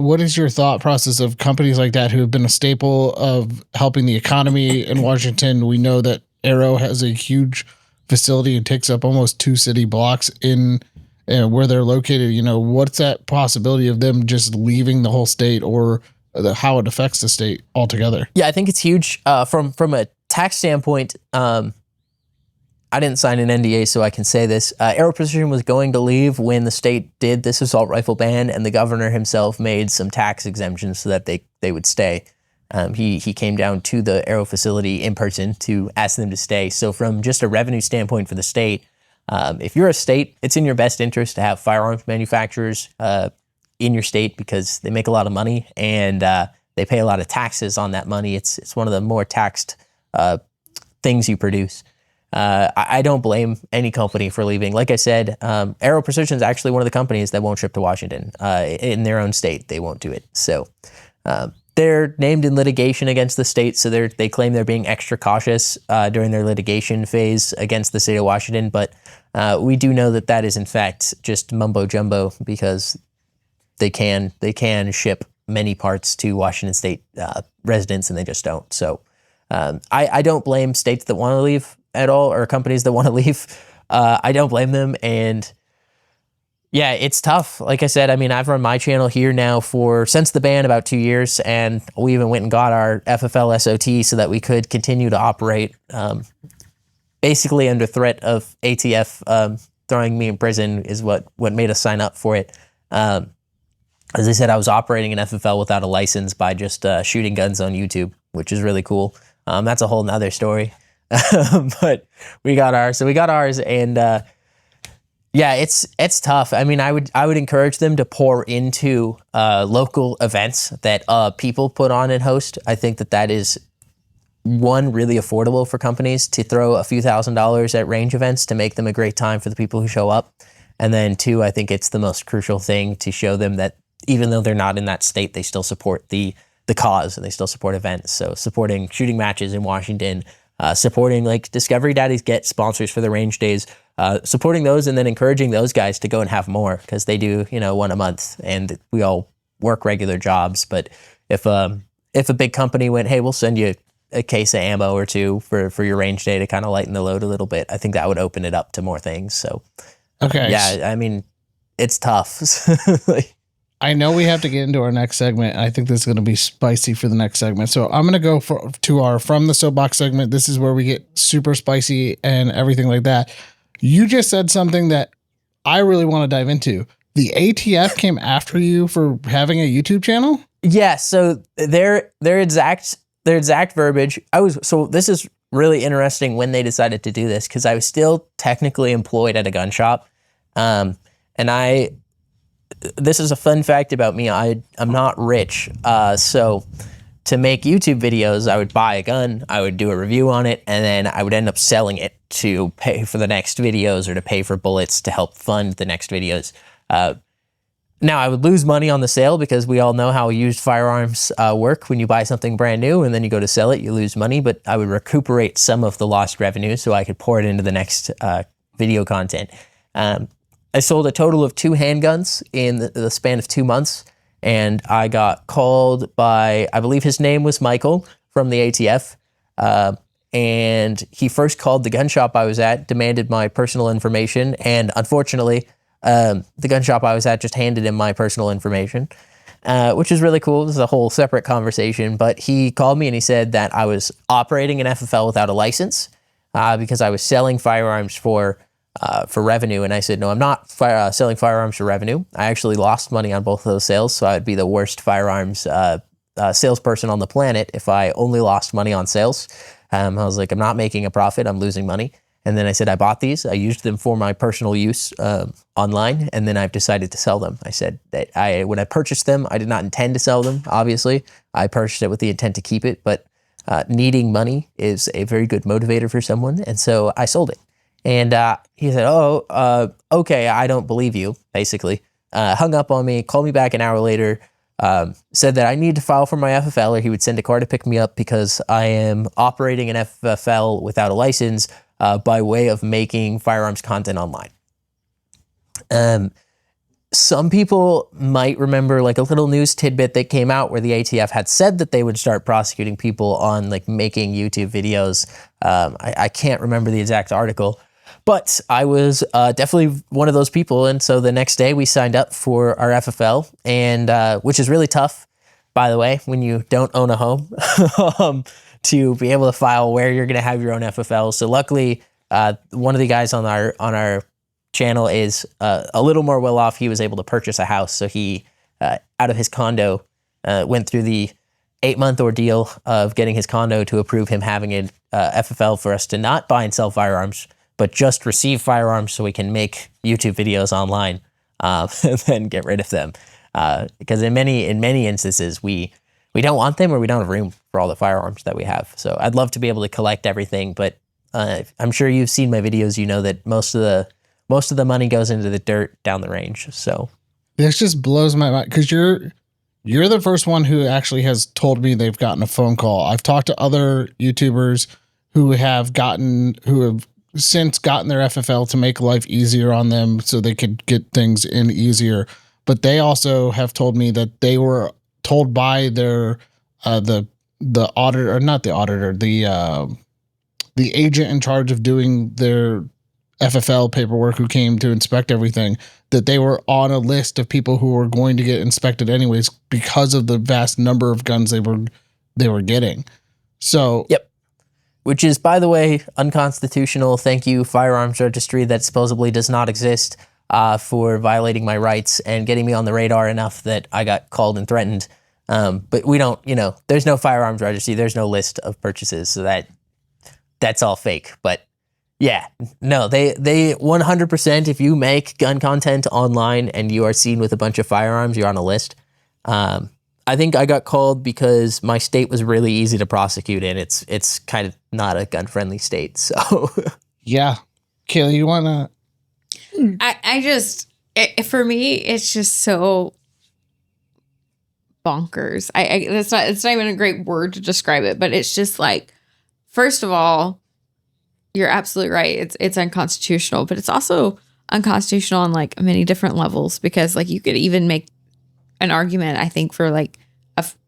what is your thought process of companies like that who have been a staple of helping the economy in Washington? We know that Arrow has a huge facility and takes up almost 2 city blocks in where they're located. You know, what's that possibility of them just leaving the whole state, or how it affects the state altogether? Yeah, I think it's huge. From a tax standpoint, I didn't sign an NDA, so I can say this. Aero Precision was going to leave when the state did this assault rifle ban, and the governor himself made some tax exemptions so that they would stay. He came down to the Aero facility in person to ask them to stay. So from just a revenue standpoint for the state, if you're a state, it's in your best interest to have firearms manufacturers in your state because they make a lot of money and they pay a lot of taxes on that money. It's one of the more taxed things you produce. I don't blame any company for leaving. Like I said, Aero Precision is actually one of the companies that won't ship to Washington. In their own state, they won't do it. So they're named in litigation against the state, so they claim they're being extra cautious during their litigation phase against the state of Washington. But we do know that is in fact just mumbo jumbo because they can ship many parts to Washington state residents and they just don't. So I don't blame states that want to leave at all, or companies that want to leave. I don't blame them. And yeah, it's tough. Like I said, I mean, I've run my channel here now since the ban about 2 years, and we even went and got our FFL SOT so that we could continue to operate basically under threat of ATF throwing me in prison is what made us sign up for it. As I said, I was operating an FFL without a license by just shooting guns on YouTube, which is really cool. That's a whole nother story. But we got ours. So we got ours, and yeah, it's tough. I mean, I would encourage them to pour into local events that people put on and host. I think that is one, really affordable for companies to throw a few $1,000s at range events to make them a great time for the people who show up. And then two, I think it's the most crucial thing to show them that even though they're not in that state, they still support the cause and they still support events. So supporting shooting matches in Washington, supporting like Discovery Daddies get sponsors for the range days, supporting those, and then encouraging those guys to go and have more because they do, one a month, and we all work regular jobs. But if a big company went, hey, we'll send you a case of ammo or two for your range day to kind of lighten the load a little bit, I think that would open it up to more things. So okay, yeah, I mean, it's tough. I know we have to get into our next segment. I think this is going to be spicy for the next segment. So I'm going to go to our From the Soapbox segment. This is where we get super spicy and everything like that. You just said something that I really want to dive into. The ATF came after you for having a YouTube channel? Yeah. So their exact verbiage. So this is really interesting when they decided to do this, because I was still technically employed at a gun shop. This is a fun fact about me. I'm not rich. So to make YouTube videos, I would buy a gun, I would do a review on it, and then I would end up selling it to pay for the next videos or to pay for bullets to help fund the next videos. Now, I would lose money on the sale because we all know how used firearms work. When you buy something brand new and then you go to sell it, you lose money, but I would recuperate some of the lost revenue so I could pour it into the next video content. I sold a total of 2 handguns in the span of 2 months, and I got called by, I believe his name was Michael from the ATF, and he first called the gun shop I was at, demanded my personal information, and unfortunately, the gun shop I was at just handed him my personal information, which is really cool. This is a whole separate conversation, but he called me and he said that I was operating an FFL without a license because I was selling firearms for revenue. And I said, no, I'm not selling firearms for revenue. I actually lost money on both of those sales, so I would be the worst firearms salesperson on the planet if I only lost money on sales. I was like, I'm not making a profit, I'm losing money. And then I said, I bought these, I used them for my personal use online, and then I've decided to sell them. I said that when I purchased them, I did not intend to sell them, obviously. I purchased it with the intent to keep it, but needing money is a very good motivator for someone, and so I sold it. And he said, okay, I don't believe you, basically. Hung up on me, called me back an hour later, said that I need to file for my FFL or he would send a car to pick me up because I am operating an FFL without a license by way of making firearms content online. some people might remember like a little news tidbit that came out where the ATF had said that they would start prosecuting people on like making YouTube videos. I can't remember the exact article, but I was definitely one of those people. And so the next day we signed up for our FFL, and which is really tough, by the way, when you don't own a home, to be able to file where you're going to have your own FFL. So luckily, one of the guys on our channel is a little more well off. He was able to purchase a house, so he out of his condo went through the 8-month ordeal of getting his condo to approve him having an FFL for us to not buy and sell firearms, but just receive firearms so we can make YouTube videos online and then get rid of them. Because in many instances we don't want them, or we don't have room for all the firearms that we have. So I'd love to be able to collect everything, but I'm sure you've seen my videos. You know that most of the money goes into the dirt down the range. So this just blows my mind, because you're the first one who actually has told me they've gotten a phone call. I've talked to other YouTubers who have since gotten their FFL to make life easier on them so they could get things in easier. But they also have told me that they were told by their the auditor, or not the auditor, the agent in charge of doing their FFL paperwork, who came to inspect everything, that they were on a list of people who were going to get inspected anyways because of the vast number of guns they were getting. So yep. Which is, by the way, unconstitutional. Thank you, firearms registry that supposedly does not exist, for violating my rights and getting me on the radar enough that I got called and threatened. But we don't, there's no firearms registry. There's no list of purchases. So that's all fake. But yeah, no, they 100%, if you make gun content online and you are seen with a bunch of firearms, you're on a list. I think I got called because my state was really easy to prosecute in. It's kind of not a gun-friendly state. So yeah. Kailey, you want to... I just, for me, it's just so bonkers. It's not even a great word to describe it, but it's just like, first of all, you're absolutely right. It's unconstitutional, but it's also unconstitutional on like many different levels, because like you could even make an argument, I think, for like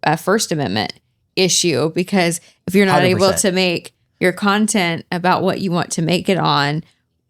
a First Amendment issue, because if you're not 100%. Able to make your content about what you want to make it on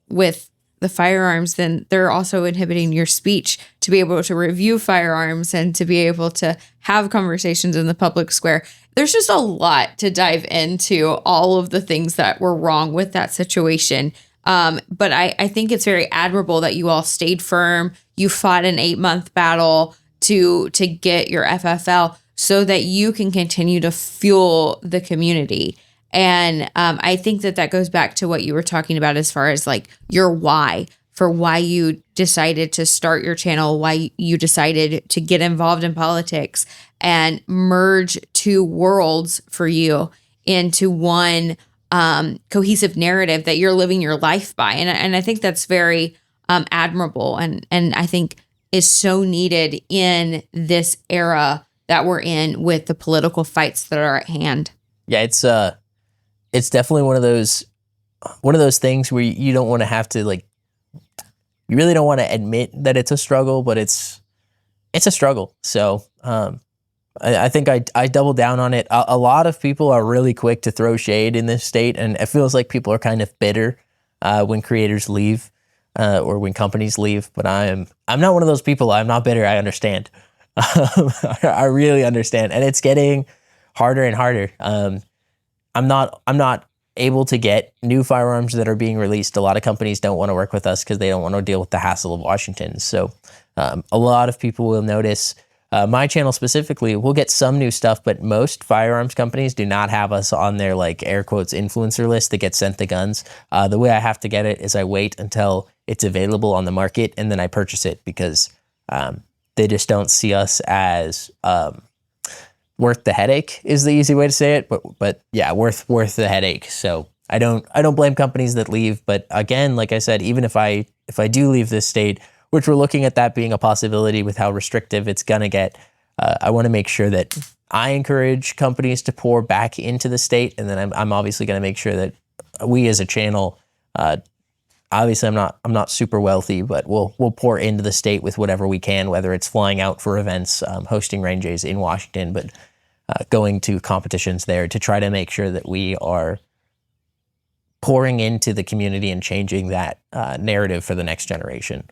with the firearms, then they're also inhibiting your speech to be able to review firearms and to be able to have conversations in the public square. There's just a lot to dive into, all of the things that were wrong with that situation. But I think it's very admirable that you all stayed firm. You fought an 8-month battle to get your FFL so that you can continue to fuel the community. And I think that goes back to what you were talking about as far as like your why, for why you decided to start your channel, why you decided to get involved in politics and merge two worlds for you into one cohesive narrative that you're living your life by. And I think that's very admirable, and I think is so needed in this era that we're in with the political fights that are at hand. Yeah, it's definitely one of those things where you don't want to have to, like, you really don't want to admit that it's a struggle, but it's a struggle. So I think I double down on it. A lot of people are really quick to throw shade in this state, and it feels like people are kind of bitter when creators leave or when companies leave. But I'm not one of those people. I'm not bitter. I understand. I really understand, and it's getting harder and harder. I'm not able to get new firearms that are being released. A lot of companies don't want to work with us because they don't want to deal with the hassle of Washington. So a lot of people will notice my channel specifically will get some new stuff, but most firearms companies do not have us on their, like, air quotes, influencer list that gets sent the guns. The way I have to get it is I wait until it's available on the market and then I purchase it, because they just don't see us as worth the headache is the easy way to say it, but yeah, worth the headache. So I don't blame companies that leave, but again, like I said, even if I do leave this state, which we're looking at that being a possibility with how restrictive it's gonna get, I want to make sure that I encourage companies to pour back into the state, and then I'm obviously going to make sure that we as a channel obviously I'm not super wealthy, but we'll pour into the state with whatever we can, whether it's flying out for events, hosting ranges in Washington, but going to competitions there to try to make sure that we are pouring into the community and changing that narrative for the next generation.